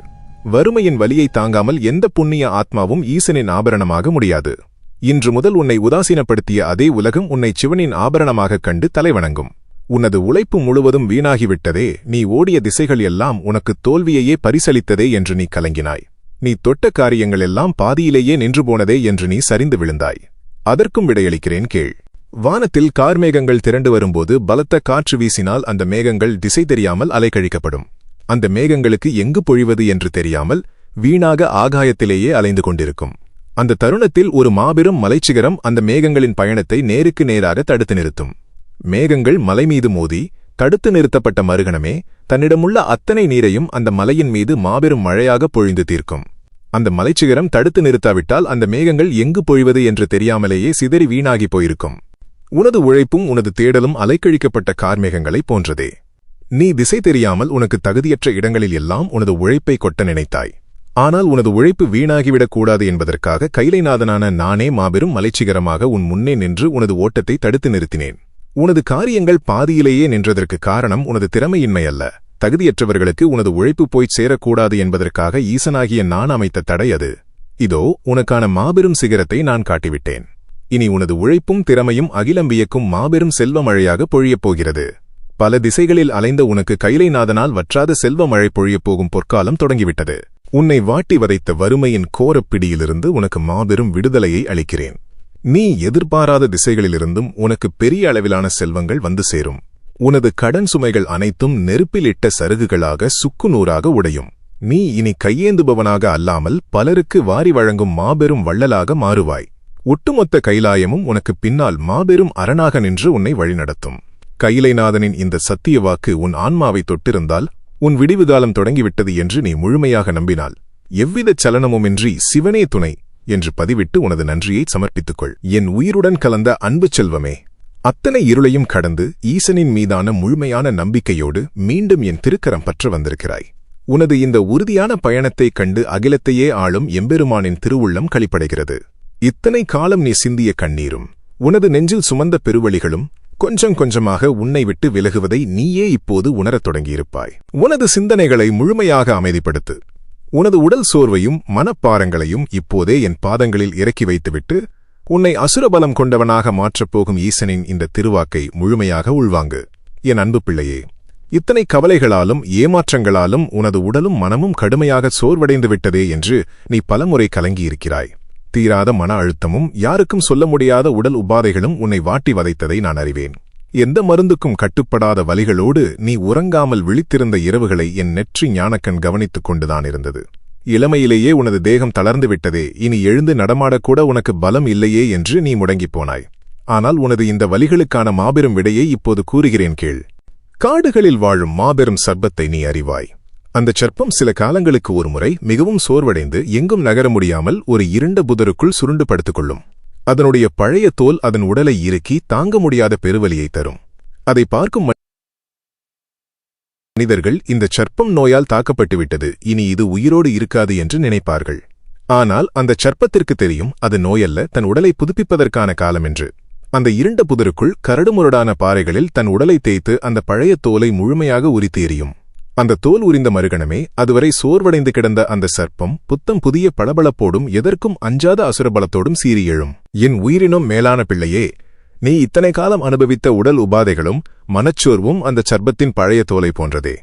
வறுமையின் வலியை தாங்காமல் எந்த புண்ணிய ஆத்மாவும் ஈசனின் ஆபரணமாக முடியாது. இன்று முதல் உன்னை உதாசீனப்படுத்திய அதே உலகம் உன்னை சிவனின் ஆபரணமாகக் கண்டு தலைவணங்கும். உனது உழைப்பு முழுவதும் வீணாகிவிட்டதே, நீ ஓடிய திசைகள் எல்லாம் உனக்கு தோல்வியையே பரிசளித்ததே என்று நீ கலங்கினாய். நீ தொட்ட காரியங்கள் எல்லாம் பாதியிலேயே நின்று போனதே என்று நீ சரிந்து விழுந்தாய். அதற்கும் விடையளிக்கிறேன் கேள். வானத்தில் கார்மேகங்கள் திரண்டு வரும்போது பலத்த காற்று வீசினால் அந்த மேகங்கள் திசை தெரியாமல் அலைக்கழிக்கப்படும். அந்த மேகங்களுக்கு எங்கு பொழிவது என்று தெரியாமல் வீணாக ஆகாயத்திலேயே அலைந்து கொண்டிருக்கும். அந்த தருணத்தில் ஒரு மாபெரும் மலைச்சிகரம் அந்த மேகங்களின் பயணத்தை நேருக்கு நேராக தடுத்து நிறுத்தும். மேகங்கள் மலை மீது மோதி தடுத்து நிறுத்தப்பட்ட மறுகணமே தன்னிடமுள்ள அத்தனை நீரையும் அந்த மலையின் மீது மாபெரும் மழையாக பொழிந்து தீர்க்கும். அந்த மலைச்சிகரம் தடுத்து நிறுத்தாவிட்டால் அந்த மேகங்கள் எங்கு பொழிவது என்று தெரியாமலேயே சிதறி வீணாகி போயிருக்கும். உனது உழைப்பும் உனது தேடலும் அலைக்கழிக்கப்பட்ட கார்மேகங்களைப் போன்றதே. நீ திசை தெரியாமல் உனக்கு தகுதியற்ற இடங்களில் எல்லாம் உனது உழைப்பை கொட்ட நினைத்தாய். ஆனால் உனது உழைப்பு வீணாகிவிடக் கூடாது என்பதற்காக கைலைநாதனான நானே மாபெரும் மலைச்சிகரமாக உன் முன்னே நின்று உனது ஓட்டத்தை தடுத்து நிறுத்தினேன். உனது காரியங்கள் பாதியிலேயே நின்றதற்கு காரணம் உனது திறமையின்மை அல்ல. தகுதியற்றவர்களுக்கு உனது உழைப்பு போய்ச் சேரக்கூடாது என்பதற்காக ஈசனாகிய நான் அமைத்த தடை அது. இதோ உனக்கான மாபெரும் சிகரத்தை நான் காட்டிவிட்டேன். இனி உனது உழைப்பும் திறமையும் அகிலம் வியக்கும் மாபெரும் செல்வ மழையாக பொழியப் போகிறது. பல திசைகளில் அலைந்த உனக்கு கைலைநாதனால் வற்றாத செல்வ மழை பொழியப் போகும் பொற்காலம் தொடங்கிவிட்டது. உன்னை வாட்டி வதைத்த வறுமையின் கோரப்பிடியிலிருந்து உனக்கு மாபெரும் விடுதலையை அளிக்கிறேன். நீ எதிர்பாராத திசைகளிலிருந்தும் உனக்கு பெரிய அளவிலான செல்வங்கள் வந்து சேரும். உனது கடன் சுமைகள் அனைத்தும் நெருப்பில் இட்ட சருகுகளாக சுக்குநூறாக உடையும். நீ இனி கையேந்துபவனாக அல்லாமல் பலருக்கு வாரி வழங்கும் மாபெரும் வள்ளலாக மாறுவாய். ஒட்டுமொத்த கைலாயமும் உனக்கு பின்னால் மாபெரும் அரணாக நின்று உன்னை வழிநடத்தும். கைலைநாதனின் இந்த சத்திய வாக்கு உன் ஆன்மாவை தொட்டிருந்தால் உன் விடிவுகாலம் தொடங்கிவிட்டது என்று நீ முழுமையாக நம்பினால் எவ்வித சலனமுமின்றி சிவனே துணை என்று பதிவிட்டு உனது நன்றியை சமர்ப்பித்துக்கொள். என் உயிருடன் கலந்த அன்பு செல்வமே, அத்தனை இருளையும் கடந்து ஈசனின் மீதான முழுமையான நம்பிக்கையோடு மீண்டும் என் திருக்கரம் பற்ற வந்திருக்கிறாய். உனது இந்த உறுதியான பயணத்தைக் கண்டு அகிலத்தையே ஆளும் எம்பெருமானின் திருவுள்ளம் களிப்படைகிறது. இத்தனை காலம் நீ சிந்திய கண்ணீரும் உனது நெஞ்சில் சுமந்த பெருவழிகளும் கொஞ்சம் கொஞ்சமாக உன்னை விட்டு விலகுவதை நீயே இப்போது உணரத் தொடங்கியிருப்பாய். உனது சிந்தனைகளை முழுமையாக அமைதிப்படுத்து. உனது உடல் சோர்வையும் மனப்பாரங்களையும் இப்போதே என் பாதங்களில் இறக்கி வைத்துவிட்டு உன்னை அசுரபலம் கொண்டவனாக மாற்றப்போகும் ஈசனின் இந்த திருவாக்கை முழுமையாக உள்வாங்கு. என் அன்பு பிள்ளையே, இத்தனை கவலைகளாலும் ஏமாற்றங்களாலும் உனது உடலும் மனமும் கடுமையாக சோர்வடைந்து விட்டதே என்று நீ பலமுறை கலங்கியிருக்கிறாய். தீராத மன அழுத்தமும் யாருக்கும் சொல்ல முடியாத உடல் உபாதைகளும் உன்னை வாட்டி வதைத்ததை நான் அறிவேன். எந்த மருந்துக்கும் கட்டுப்படாத வலிகளோடு நீ உறங்காமல் விழித்திருந்த இரவுகளை என் நெற்றி ஞானக்கண் கவனித்துக் கொண்டுதான் இருந்தது. இளமையிலேயே உனது தேகம் தளர்ந்து விட்டதே, இனி எழுந்து நடமாடக்கூட உனக்கு பலம் இல்லையே என்று நீ முடங்கிப் போனாய். ஆனால் உனது இந்த வலிகளுக்கான மாபெரும் விடையை இப்போது கூறுகிறேன் கேள். காடுகளில் வாழும் மாபெரும் சர்ப்பத்தை நீ அறிவாய். அந்த சர்ப்பம் சில காலங்களுக்கு ஒருமுறை மிகவும் சோர்வடைந்து எங்கும் நகர முடியாமல் ஒரு இருண்ட புதருக்குள் சுருண்டு படுத்துக்கொள்ளும். அதனுடைய பழைய தோல் அதன் உடலை இறுக்கி தாங்க முடியாத பெருவலியை தரும். அதை பார்க்கும் மனிதர்கள் இந்த சர்ப்பம் நோயால் தாக்கப்பட்டுவிட்டது, இனி இது உயிரோடு இருக்காது என்று நினைப்பார்கள். ஆனால் அந்த சர்ப்பத்திற்கு தெரியும் அது நோயல்ல, தன் உடலை புதுப்பிப்பதற்கான காலம் என்று. அந்த இருண்ட புதருக்குள் கரடுமுரடான பாறைகளில் தன் உடலை தேய்த்து அந்த பழைய தோலை முழுமையாக உரித்து எறியும். அந்த தோல் உரிந்த மறுகணமே அதுவரை சோர்வடைந்து கிடந்த அந்த சர்ப்பம் புத்தம் புதிய பளபளப்போடும் எதற்கும் அஞ்சாத அசுரபலத்தோடும் சீறி எழும். என் உயிரினும் மேலான பிள்ளையே, நீ இத்தனை காலம் அனுபவித்த உடல் உபாதைகளும் மனச்சோர்வும் அந்த சர்ப்பத்தின் பழைய தோலை போன்றதே.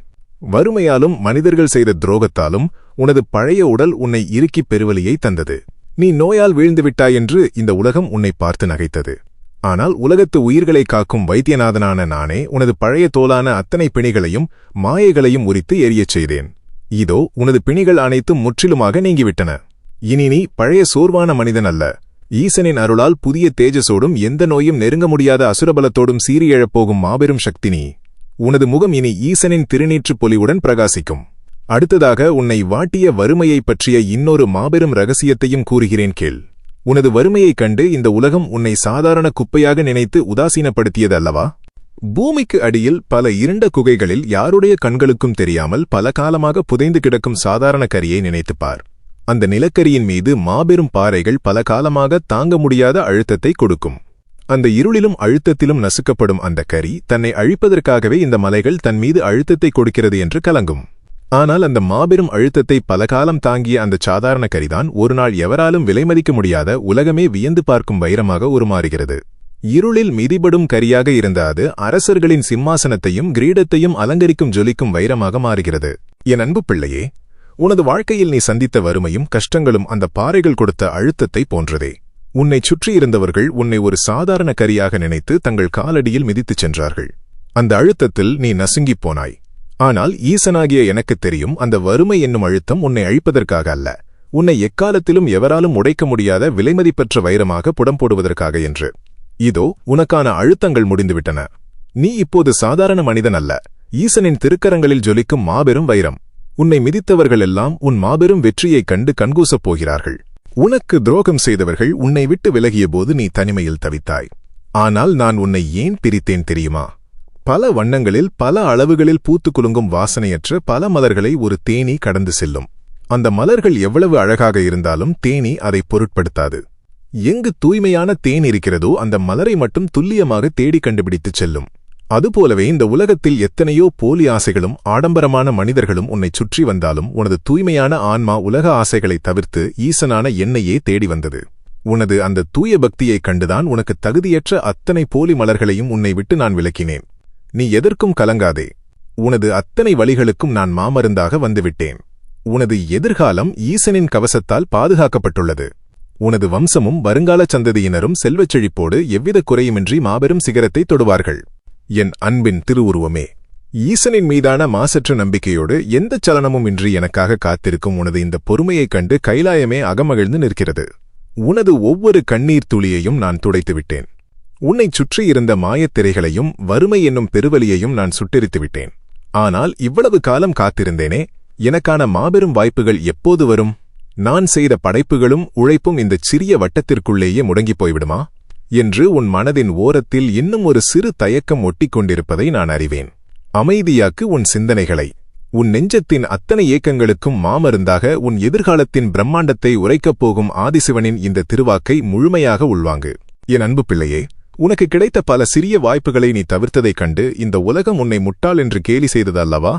வறுமையாலும் மனிதர்கள் செய்த துரோகத்தாலும் உனது பழைய உடல் உன்னை இறுக்கிப் பெருவலியை தந்தது. நீ நோயால் வீழ்ந்துவிட்டாய் என்று இந்த உலகம் உன்னை பார்த்து நகைத்தது. ஆனால் உலகத்து உயிர்களை காக்கும் வைத்தியநாதனான நானே உனது பழைய தோலான அத்தனை பிணிகளையும் மாயைகளையும் உரித்து எரியச் செய்தேன். இதோ உனது பிணிகள் அனைத்தும் முற்றிலுமாக நீங்கிவிட்டன. இனி நீ பழைய சோர்வான மனிதன் அல்ல, ஈசனின் அருளால் புதிய தேஜஸோடும் எந்த நோயும் நெருங்க முடியாத அசுரபலத்தோடும் சீரியெழப் போகும் மாபெரும் சக்தி நீ. உனது முகம் இனி ஈசனின் திருநீற்றுப் பொலிவுடன் பிரகாசிக்கும். அடுத்ததாக உன்னை வாட்டிய வறுமையைப் பற்றிய இன்னொரு மாபெரும் ரகசியத்தையும் கூறுகிறேன் கேள். உனது வறுமையைக் கண்டு இந்த உலகம் உன்னை சாதாரண குப்பையாக நினைத்து உதாசீனப்படுத்தியது அல்லவா? பூமிக்கு அடியில் பல இருண்ட குகைகளில் யாருடைய கண்களுக்கும் தெரியாமல் பல காலமாக புதைந்து கிடக்கும் சாதாரண கரியை நினைத்துப்பார். அந்த நிலக்கரியின் மீது மாபெரும் பாறைகள் பல காலமாக தாங்க முடியாத அழுத்தத்தை கொடுக்கும். அந்த இருளிலும் அழுத்தத்திலும் நசுக்கப்படும் அந்த கரி தன்னை அழிப்பதற்காகவே இந்த மலைகள் தன் மீது அழுத்தத்தை கொடுக்கிறது என்று கலங்கும். ஆனால் அந்த மாபெரும் அழுத்தத்தை பல காலம் தாங்கிய அந்த சாதாரண கரிதான் ஒருநாள் எவராலும் விலைமதிக்க முடியாத உலகமே வியந்து பார்க்கும் வைரமாக உருமாறுகிறது. இருளில் மிதிபடும் கரியாக இருந்த அது அரசர்களின் சிம்மாசனத்தையும் கிரீடத்தையும் அலங்கரிக்கும் ஜொலிக்கும் வைரமாக மாறுகிறது. என் அன்பு பிள்ளையே, உனது வாழ்க்கையில் நீ சந்தித்த வறுமையும் கஷ்டங்களும் அந்த பாறைகள் கொடுத்த அழுத்தத்தை போன்றதே. உன்னை சுற்றியிருந்தவர்கள் உன்னை ஒரு சாதாரண கரியாக நினைத்து தங்கள் காலடியில் மிதித்துச் சென்றார்கள். அந்த அழுத்தத்தில் நீ நசுங்கிப் போனாய். ஆனால் ஈசனாகிய எனக்குத் தெரியும், அந்த வறுமை என்னும் அழுத்தம் உன்னை அழிப்பதற்காக அல்ல, உன்னை எக்காலத்திலும் எவராலும் உடைக்க முடியாத விலைமதிப்பற்ற வைரமாக புடம் போடுவதற்காக என்று. இதோ உனக்கான அழுத்தங்கள் முடிந்துவிட்டன. நீ இப்போது சாதாரண மனிதன் அல்ல, ஈசனின் திருக்கரங்களில் ஜொலிக்கும் மாபெரும் வைரம். உன்னை மிதித்தவர்கள் எல்லாம் உன் மாபெரும் வெற்றியைக் கண்டு கண்கூசப் போகிறார்கள். உனக்கு துரோகம் செய்தவர்கள் உன்னை விட்டு விலகியபோது நீ தனிமையில் தவித்தாய். ஆனால் நான் உன்னை ஏன் பிரித்தேன் தெரியுமா? பல வண்ணங்களில் பல அளவுகளில் பூத்து குலுங்கும் வாசனையற்ற பல மலர்களை ஒரு தேனீ கடந்து செல்லும். அந்த மலர்கள் எவ்வளவு அழகாக இருந்தாலும் தேனீ அதை பொருட்படுத்தாது. எங்கு தூய்மையான தேன் இருக்கிறதோ அந்த மலரை மட்டும் துல்லியமாக தேடி கண்டுபிடித்துச் செல்லும். அதுபோலவே இந்த உலகத்தில் எத்தனையோ போலி ஆசைகளும் ஆடம்பரமான மனிதர்களும் உன்னை சுற்றி வந்தாலும் உனது தூய்மையான ஆன்மா உலக ஆசைகளை தவிர்த்து ஈசனான என்னையே தேடி வந்தது. உனது அந்த தூய பக்தியைக் கண்டுதான் உனக்கு தகுதியற்ற அத்தனை போலி மலர்களையும் உன்னை விட்டு நான் விலக்கினேன். நீ எதற்கும் கலங்காதே. உனது அத்தனை வழிகளுக்கும் நான் மாமருந்தாக வந்துவிட்டேன். உனது எதிர்காலம் ஈசனின் கவசத்தால் பாதுகாக்கப்பட்டுள்ளது. உனது வம்சமும் வருங்கால சந்ததியினரும் செல்வச் செழிப்போடு எவ்வித குறையுமின்றி மாபெரும் சிகரத்தை தொடுவார்கள். என் அன்பின் திருவுருவமே, ஈசனின் மீதான மாசற்ற நம்பிக்கையோடு எந்தச் சலனமும் இன்றி எனக்காக காத்திருக்கும் உனது இந்த பொறுமையைக் கண்டு கைலாயமே அகமகிழ்ந்து நிற்கிறது. உனது ஒவ்வொரு கண்ணீர் துளியையும் நான் துடைத்துவிட்டேன். உன்னைச் சுற்றியிருந்த மாயத்திரைகளையும் வறுமை என்னும் பெருவலியையும் நான் சுட்டெரித்துவிட்டேன். ஆனால் இவ்வளவு காலம் காத்திருந்தேனே, எனக்கான மாபெரும் வாய்ப்புகள் எப்போது வரும்? நான் செய்த படைப்புகளும் உழைப்பும் இந்தச் சிறிய வட்டத்திற்குள்ளேயே முடங்கிப் போய்விடுமா என்று உன் மனதின் ஓரத்தில் இன்னும் ஒரு சிறு தயக்கம் ஒட்டிக்கொண்டிருப்பதை நான் அறிவேன். அமைதியாக்கு உன் சிந்தனைகளை. உன் நெஞ்சத்தின் அத்தனை ஏக்கங்களுக்கும் மாமருந்தாக உன் எதிர்காலத்தின் பிரம்மாண்டத்தை உரைக்கப் போகும் ஆதிசிவனின் இந்த திருவாக்கை முழுமையாக உள்வாங்கு. என் அன்பு பிள்ளையே, உனக்கு கிடைத்த பல சிறிய வாய்ப்புகளை நீ தவிர்த்ததைக் கண்டு இந்த உலகம் உன்னை முட்டாள் என்று கேலி செய்தது அல்லவா?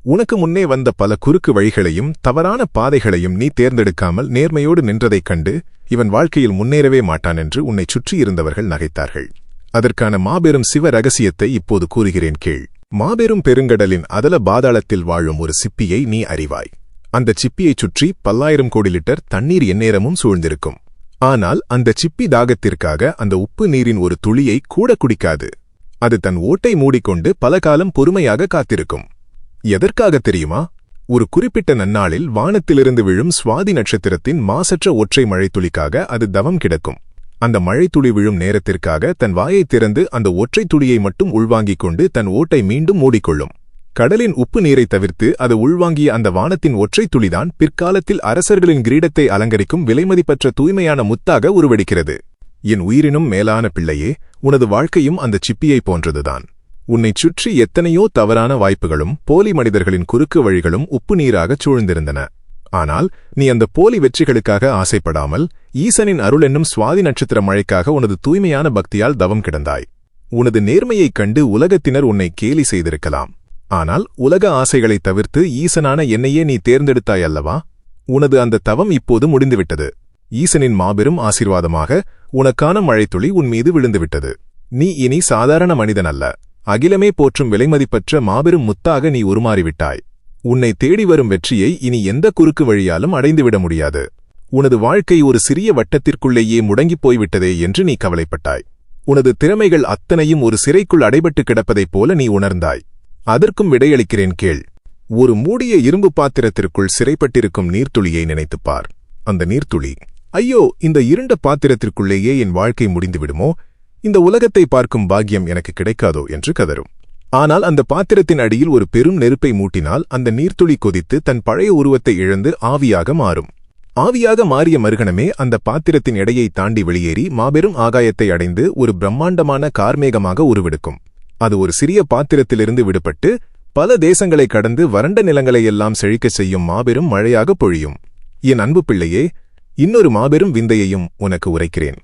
உனக்கு முன்னே வந்த பல குறுக்கு வழிகளையும் தவறான பாதைகளையும் நீ தேர்ந்தெடுக்காமல் நேர்மையோடு நின்றதைக் கண்டு இவன் வாழ்க்கையில் முன்னேறவே மாட்டான் என்று உன்னை சுற்றியிருந்தவர்கள் நகைத்தார்கள். அதற்கான மாபெரும் சிவ ரகசியத்தை இப்போது கூறுகிறேன் கேள். மாபெரும் பெருங்கடலின் அதல பாதாளத்தில் வாழும் ஒரு சிப்பியை நீ அறிவாய். அந்த சிப்பியைச் சுற்றி 10,000 கோடி லிட்டர் தண்ணீர் எந்நேரமும் சூழ்ந்திருக்கும். ஆனால் அந்த சிப்பி தாகத்திற்காக அந்த உப்பு நீரின் ஒரு துளியை கூட குடிக்காது. அது தன் ஓட்டை மூடிக்கொண்டு பல காலம் பொறுமையாக காத்திருக்கும். எதற்காக தெரியுமா? ஒரு குறிப்பிட்ட நன்னாளில் வானத்திலிருந்து விழும் சுவாதி நட்சத்திரத்தின் மாசற்ற ஒற்றை மழைத்துளிக்காக அது தவம் கிடக்கும். அந்த மழைத்துளி விழும் நேரத்திற்காக தன் வாயைத் திறந்து அந்த ஒற்றை துளியை மட்டும் உள்வாங்கிக் கொண்டு தன் ஓட்டை மீண்டும் மூடிக்கொள்ளும். கடலின் உப்பு நீரை தவிர்த்து அது உள்வாங்கிய அந்த வானத்தின் ஒற்றை துளிதான் பிற்காலத்தில் அரசர்களின் கிரீடத்தை அலங்கரிக்கும் விலைமதிப்பற்ற தூய்மையான முத்தாக உருவெடுக்கிறது. என் உயிரினும் மேலான பிள்ளையே, உனது வாழ்க்கையும் அந்த சிப்பியை போன்றதுதான். உன்னைச் சுற்றி எத்தனையோ தவறான வாய்ப்புகளும் போலி மனிதர்களின் குறுக்கு வழிகளும் உப்பு நீராகச் சூழ்ந்திருந்தன. ஆனால் நீ அந்த போலி வெற்றிகளுக்காக ஆசைப்படாமல் ஈசனின் அருள் என்னும் சுவாதி நட்சத்திர மழைக்காக உனது தூய்மையான பக்தியால் தவம் கிடந்தாய். உனது நேர்மையைக் கண்டு உலகத்தினர் உன்னை கேலி செய்திருக்கலாம். ஆனால் உலக ஆசைகளைத் தவிர்த்து ஈசனான என்னையே நீ தேர்ந்தெடுத்தாய் அல்லவா? உனது அந்த தவம் இப்போது முடிந்துவிட்டது. ஈசனின் மாபெரும் ஆசீர்வாதமாக உனக்கான மழைத்துளி உன் மீது விழுந்துவிட்டது. நீ இனி சாதாரண மனிதன் அல்ல, அகிலமே போற்றும் விலைமதிப்பற்ற மாபெரும் முத்தாக நீ உருமாறிவிட்டாய். உன்னை தேடி வரும் வெற்றியை இனி எந்த குறுக்கு வழியாலும் அடைந்துவிட முடியாது. உனது வாழ்க்கை ஒரு சிறிய வட்டத்திற்குள்ளேயே முடங்கிப் போய்விட்டதே என்று நீ கவலைப்பட்டாய். உனது திறமைகள் அத்தனையும் ஒரு சிறைக்குள் அடைபட்டு கிடப்பதைப் போல நீ உணர்ந்தாய். அதற்கும் விடையளிக்கிறேன் கேள். ஒரு மூடிய இரும்பு பாத்திரத்திற்குள் சிறைப்பட்டிருக்கும் நீர்த்துளியை நினைத்துப்பார். அந்த நீர்த்துளி ஐயோ, இந்த இருண்ட பாத்திரத்திற்குள்ளேயே என் வாழ்க்கை முடிந்துவிடுமோ, இந்த உலகத்தை பார்க்கும் பாக்கியம் எனக்கு கிடைக்காதோ என்று கதரும். ஆனால் அந்த பாத்திரத்தின் அடியில் ஒரு பெரும் நெருப்பை மூட்டினால் அந்த நீர்த்துளி கொதித்து தன் பழைய உருவத்தை இழந்து ஆவியாக மாறும். ஆவியாக மாறிய மறுகணமே அந்த பாத்திரத்தின் எடையை தாண்டி வெளியேறி மாபெரும் ஆகாயத்தை அடைந்து ஒரு பிரம்மாண்டமான கார்மேகமாக உருவெடுக்கும். அது ஒரு சிறிய பாத்திரத்திலிருந்து விடுபட்டு பல தேசங்களை கடந்து வறண்ட நிலங்களையெல்லாம் செழிக்கச் செய்யும் மாபெரும் மழையாக பொழியும். என் அன்பு பிள்ளையே, இன்னொரு மாபெரும் விந்தையையும் உனக்கு உரைக்கிறேன்.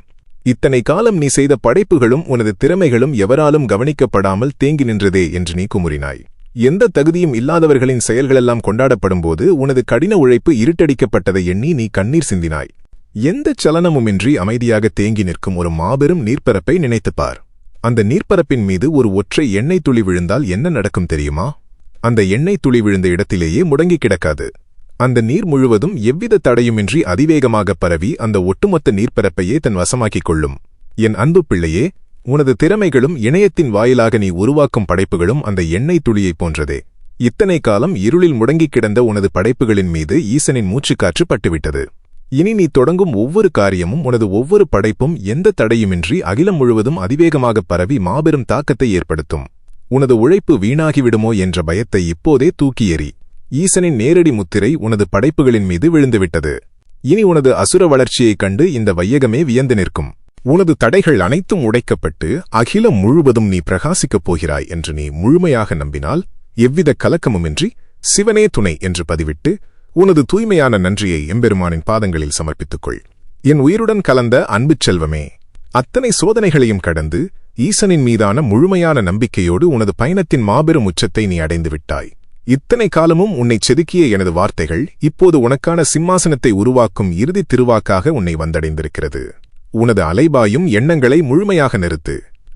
இத்தனை காலம் நீ செய்த படைப்புகளும் உனது திறமைகளும் எவராலும் கவனிக்கப்படாமல் தேங்கி நின்றதே என்று நீ குமுறினாய். எந்த தகுதியும் இல்லாதவர்களின் செயல்களெல்லாம் கொண்டாடப்படும்போது உனது கடின உழைப்பு இருட்டடிக்கப்பட்டதை எண்ணி நீ கண்ணீர் சிந்தினாய். எந்த சலனமுமின்றி அமைதியாக தேங்கி நிற்கும் ஒரு மாபெரும் நீர்ப்பரப்பை நினைத்துப்பார். அந்த நீர்ப்பரப்பின் மீது ஒரு ஒற்றை எண்ணெய் துளி விழுந்தால் என்ன நடக்கும் தெரியுமா? அந்த எண்ணெய் துளி விழுந்த இடத்திலேயே முடங்கி கிடக்காது. அந்த நீர் முழுவதும் எவ்வித தடையுமின்றி அதிவேகமாக பரவி அந்த ஒட்டுமொத்த நீர்ப்பரப்பையே தன் வசமாக்கிக் கொள்ளும். என் அன்பு பிள்ளையே, உனது திறமைகளும் இணையத்தின் வாயிலாக நீ உருவாக்கும் படைப்புகளும் அந்த எண்ணெய் துளியைப் போன்றதே. இத்தனை காலம் இருளில் முடங்கிக் கிடந்த உனது படைப்புகளின் மீது ஈசனின் மூச்சுக்காற்று பட்டுவிட்டது. இனி நீ தொடங்கும் ஒவ்வொரு காரியமும் உனது ஒவ்வொரு படைப்பும் எந்த தடையுமின்றி அகிலம் முழுவதும் அதிவேகமாக பரவி மாபெரும் தாக்கத்தை ஏற்படுத்தும். உனது உழைப்பு வீணாகிவிடுமோ என்ற பயத்தை இப்போதே தூக்கி எறி. ஈசனின் நேரடி முத்திரை உனது படைப்புகளின் மீது விழுந்துவிட்டது. இனி உனது அசுர வளர்ச்சியைக் கண்டு இந்த வையகமே வியந்து நிற்கும். உனது தடைகள் அனைத்தும் உடைக்கப்பட்டு அகிலம் முழுவதும் நீ பிரகாசிக்கப் போகிறாய் என்று நீ முழுமையாக நம்பினால் எவ்வித கலக்கமுமின்றி சிவனே துணை என்று பதிவிட்டு உனது தூய்மையான நன்றியை எம்பெருமானின் பாதங்களில் சமர்ப்பித்துக்கொள். என் உயிருடன் கலந்த அன்புச் செல்வமே, அத்தனை சோதனைகளையும் கடந்து ஈசனின் மீதான முழுமையான நம்பிக்கையோடு உனது பயணத்தின் மாபெரும் உச்சத்தை நீ அடைந்து விட்டாய். இத்தனை காலமும் உன்னைச் செதுக்கிய எனது வார்த்தைகள் இப்போது உனக்கான சிம்மாசனத்தை உருவாக்கும் இறுதித் திருவாக்காக உன்னை வந்தடைந்திருக்கிறது. உனது அலைபாயும் எண்ணங்களை முழுமையாக நிறுத்து.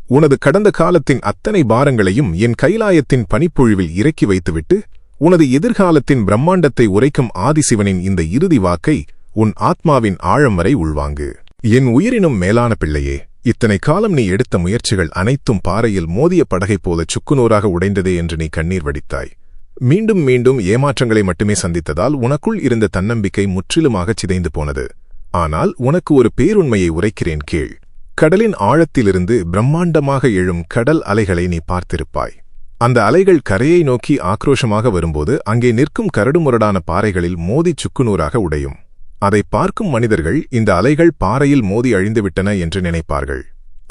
உனது கடந்த காலத்தின் அத்தனை பாரங்களையும் என் கைலாயத்தின் பனிப்பொழிவில் இறக்கி வைத்துவிட்டு உனது எதிர்காலத்தின் பிரம்மாண்டத்தை உரைக்கும் ஆதிசிவனின் இந்த இறுதி வாக்கை உன் ஆத்மாவின் ஆழம் வரை உள்வாங்கு. என் உயிரினும் மேலான பிள்ளையே, இத்தனை காலம் நீ எடுத்த முயற்சிகள் அனைத்தும் பாறையில் மோதிய படகைப் போல சுக்குநூறாக உடைந்ததே என்று நீ கண்ணீர் வடித்தாய். மீண்டும் மீண்டும் ஏமாற்றங்களை மட்டுமே சந்தித்ததால் உனக்குள் இருந்த தன்னம்பிக்கை முற்றிலுமாகச் சிதைந்து போனது. ஆனால் உனக்கு ஒரு பேருண்மையை உரைக்கிறேன் கேள். கடலின் ஆழத்திலிருந்து பிரம்மாண்டமாக எழும் கடல் அலைகளை நீ பார்த்திருப்பாய். அந்த அலைகள் கரையை நோக்கி ஆக்ரோஷமாக வரும்போது அங்கே நிற்கும் கரடுமுரடான பாறைகளில் மோதிச் சுக்குநூறாக உடையும். அதை பார்க்கும் மனிதர்கள் இந்த அலைகள் பாறையில் மோதி அழிந்துவிட்டன என்று நினைப்பார்கள்.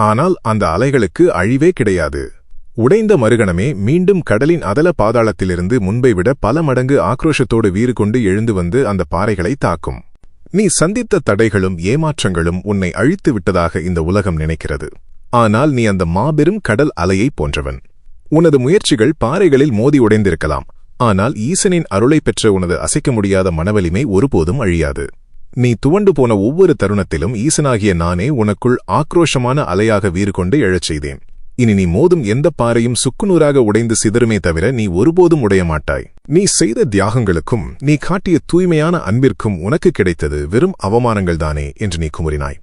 ஆனால் அந்த அலைகளுக்கு அழிவே கிடையாது. உடைந்த மறுகணமே மீண்டும் கடலின் அதல பாதாளத்திலிருந்து முன்பை விட பல மடங்கு ஆக்ரோஷத்தோடு வீறு கொண்டு எழுந்து வந்து அந்த பாறைகளை தாக்கும். நீ சந்தித்த தடைகளும் ஏமாற்றங்களும் உன்னை அழித்து விட்டதாக இந்த உலகம் நினைக்கிறது. ஆனால் நீ அந்த மாபெரும் கடல் அலையைப் போன்றவன். உனது முயற்சிகள் பாறைகளில் மோதி உடைந்திருக்கலாம். ஆனால் ஈசனின் அருளை பெற்ற உனது அசைக்க முடியாத மனவலிமை ஒருபோதும் அழியாது. நீ துவண்டு போன ஒவ்வொரு தருணத்திலும் ஈசனாகிய நானே உனக்குள் ஆக்ரோஷமான அலையாக வீறு கொண்டு எழச் செய்தேன். இனி நீ மோதும் எந்த பாறையும் சுக்குநூறாக உடைந்து சிதறுமே தவிர நீ ஒருபோதும் உடைய மாட்டாய். நீ செய்த தியாகங்களுக்கும் நீ காட்டிய தூய்மையான அன்பிற்கும் உனக்கு கிடைத்தது வெறும் அவமானங்கள்தானே என்று நீ குமுறினாய்.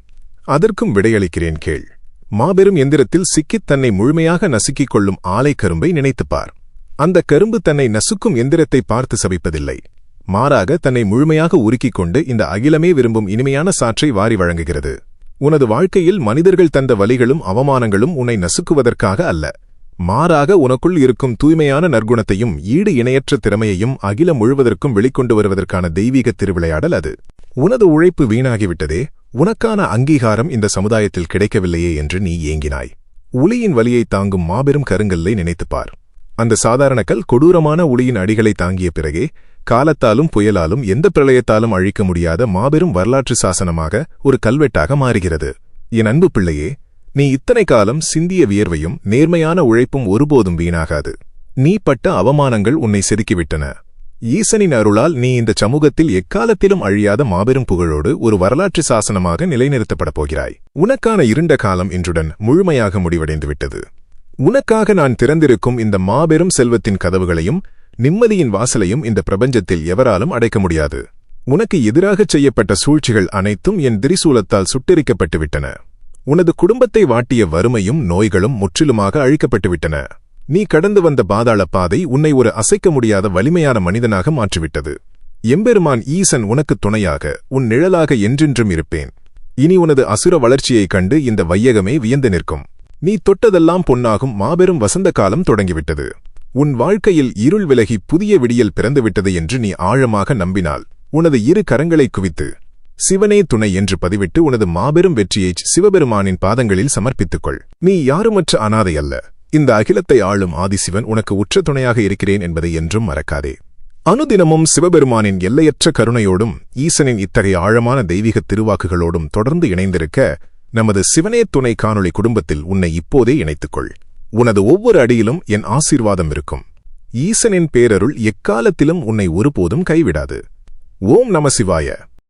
அதற்கும் விடையளிக்கிறேன் கேள். மாபெரும் எந்திரத்தில் சிக்கித் தன்னை முழுமையாக நசுக்கிக் கொள்ளும் ஆலை கரும்பை நினைத்துப்பார். அந்த கரும்பு தன்னை நசுக்கும் எந்திரத்தை பார்த்து சபிப்பதில்லை. மாறாக தன்னை முழுமையாக உருக்கிக் கொண்டு இந்த அகிலமே விரும்பும் இனிமையான சாற்றை வாரி வழங்குகிறது. உனது வாழ்க்கையில் மனிதர்கள் தந்த வலிகளும் அவமானங்களும் உன்னை நசுக்குவதற்காக அல்ல. மாறாக உனக்குள் இருக்கும் தூய்மையான நற்குணத்தையும் ஈடு இணையற்ற திறமையையும் அகிலம் முழுவதற்கும் வெளிக்கொண்டு வருவதற்கான தெய்வீக திருவிளையாடல் அது. உனது உழைப்பு வீணாகிவிட்டதே, உனக்கான அங்கீகாரம் இந்த சமுதாயத்தில் கிடைக்கவில்லையே என்று நீ ஏங்கினாய். உளியின் வலியை தாங்கும் மாபெரும் கருங்கல்லை நினைத்துப்பார். அந்த சாதாரண கல் கொடூரமான உளியின் அடிகளை தாங்கிய பிறகே காலத்தாலும் புயலாலும் எந்த பிரளயத்தாலும் அழிக்க முடியாத மாபெரும் வரலாற்று சாசனமாக ஒரு கல்வெட்டாக மாறுகிறது. என் அன்பு பிள்ளையே, நீ இத்தனை காலம் சிந்திய வியர்வையும் நேர்மையான உழைப்பும் ஒருபோதும் வீணாகாது. நீ பட்ட அவமானங்கள் உன்னை செதுக்கிவிட்டன. ஈசனின் அருளால் நீ இந்த சமூகத்தில் எக்காலத்திலும் அழியாத மாபெரும் புகழோடு ஒரு வரலாற்று சாசனமாக நிலைநிறுத்தப்படப் போகிறாய். உனக்கான இருண்ட காலம் இன்றுடன் முழுமையாக முடிவடைந்துவிட்டது. உனக்காக நான் திறந்திருக்கும் இந்த மாபெரும் செல்வத்தின் கதவுகளையும் நிம்மதியின் வாசலையும் இந்த பிரபஞ்சத்தில் எவராலும் அடைக்க முடியாது. உனக்கு எதிராகச் செய்யப்பட்ட சூழ்ச்சிகள் அனைத்தும் என் திரிசூலத்தால் சுட்டெரிக்கப்பட்டுவிட்டன. உனது குடும்பத்தை வாட்டிய வறுமையும் நோய்களும் முற்றிலுமாக அழிக்கப்பட்டுவிட்டன. நீ கடந்து வந்த பாதாள பாதை உன்னை ஒரு அசைக்க முடியாத வலிமையான மனிதனாக மாற்றிவிட்டது. எம்பெருமான் ஈசன் உனக்குத் துணையாக உன் நிழலாக என்றென்றும் இருப்பேன். இனி உனது அசுர வளர்ச்சியைக் கண்டு இந்த வையகமே வியந்து நிற்கும். நீ தொட்டதெல்லாம் பொன்னாகும் மாபெரும் வசந்த காலம் தொடங்கிவிட்டது. உன் வாழ்க்கையில் இருள் விலகி புதிய விடியல் பிறந்துவிட்டது என்று நீ ஆழமாக நம்பினால் உனது இரு கரங்களை குவித்து சிவனே துணை என்று பதிவிட்டு உனது மாபெரும் வெற்றியைச் சிவபெருமானின் பாதங்களில் சமர்ப்பித்துக்கொள். நீ யாருமற்ற அனாதை அல்ல. இந்த அகிலத்தை ஆளும் ஆதிசிவன் உனக்கு உற்ற துணையாக இருக்கிறேன் என்பதை என்றும் மறக்காதே. அனுதினமும் சிவபெருமானின் எல்லையற்ற கருணையோடும் ஈசனின் இத்தகைய ஆழமான தெய்வீகத் திருவாக்குகளோடும் தொடர்ந்து இணைந்திருக்க நமது சிவனே துணை காணொளி குடும்பத்தில் உன்னை இப்போதே இணைத்துக்கொள். உனது ஒவ்வொரு அடியிலும் என் ஆசீர்வாதம் இருக்கும். ஈசனின் பேரருள் எக்காலத்திலும் உன்னை ஒருபோதும் கைவிடாது. ஓம் நம சிவாய.